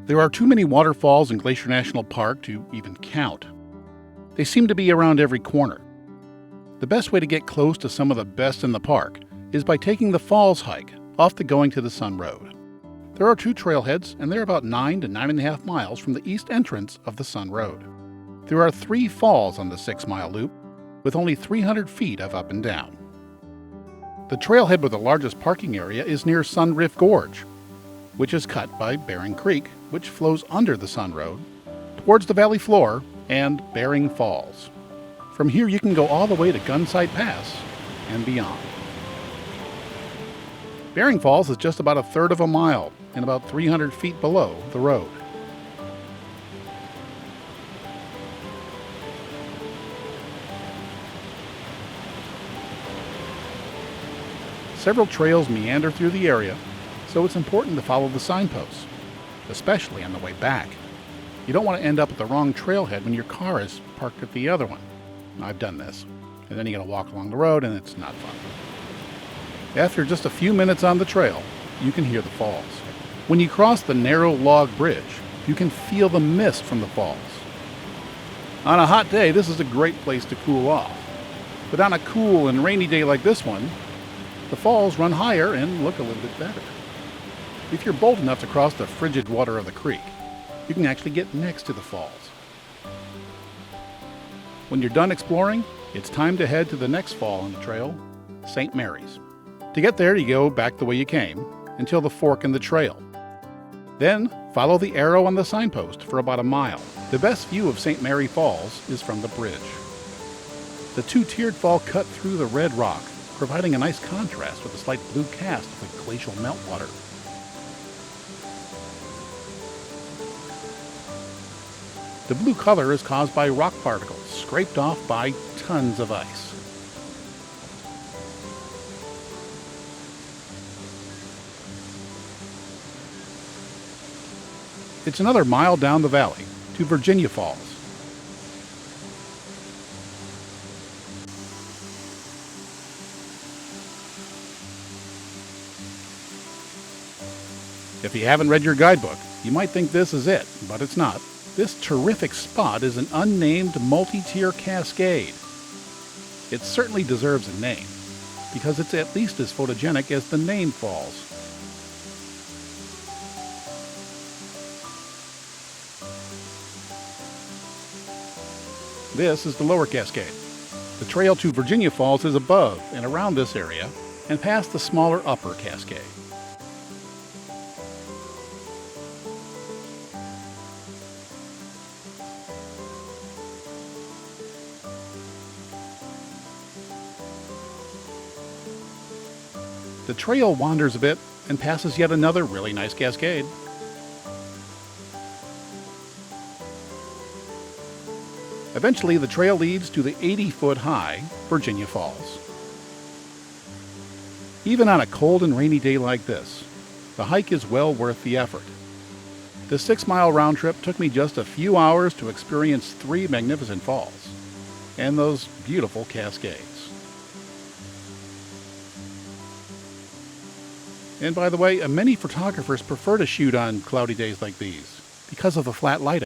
There are too many waterfalls in Glacier National Park to even count. They seem to be around every corner. The best way to get close to some of the best in the park is by taking the Falls hike off the Going to the Sun Road. There are 2 trailheads, and they're about 9 to 9.5 miles from the east entrance of the Sun Road. There are 3 falls on the 6-mile loop, with only 300 feet of up and down. The trailhead with the largest parking area is near Sun Riff Gorge, which is cut by Bering Creek, which flows under the Sun Road, towards the valley floor and Bering Falls. From here you can go all the way to Gunsight Pass and beyond. Bering Falls is just about 1/3 of a mile and about 300 feet below the road. Several trails meander through the area, so it's important to follow the signposts, especially on the way back. You don't want to end up at the wrong trailhead when your car is parked at the other one. I've done this. And then you got to walk along the road, and it's not fun. After just a few minutes on the trail, you can hear the falls. When you cross the narrow log bridge, you can feel the mist from the falls. On a hot day, this is a great place to cool off. But on a cool and rainy day like this one, the falls run higher and look a little bit better. If you're bold enough to cross the frigid water of the creek, you can actually get next to the falls. When you're done exploring, it's time to head to the next fall on the trail, St. Mary's. To get there, you go back the way you came until the fork in the trail. Then follow the arrow on the signpost for about a mile. The best view of St. Mary Falls is from the bridge. The 2-tiered fall cut through the red rock, providing a nice contrast with the slight blue cast of the glacial meltwater. The blue color is caused by rock particles scraped off by tons of ice. It's another mile down the valley to Virginia Falls. If you haven't read your guidebook, you might think this is it, but it's not. This terrific spot is an unnamed multi-tier cascade. It certainly deserves a name, because it's at least as photogenic as the name falls. This is the lower cascade. The trail to Virginia Falls is above and around this area and past the smaller upper cascade. The trail wanders a bit and passes yet another really nice cascade. Eventually, the trail leads to the 80-foot-high Virginia Falls. Even on a cold and rainy day like this, the hike is well worth the effort. The 6-mile round trip took me just a few hours to experience 3 magnificent falls and those beautiful cascades. And by the way, many photographers prefer to shoot on cloudy days like these because of the flat lighting.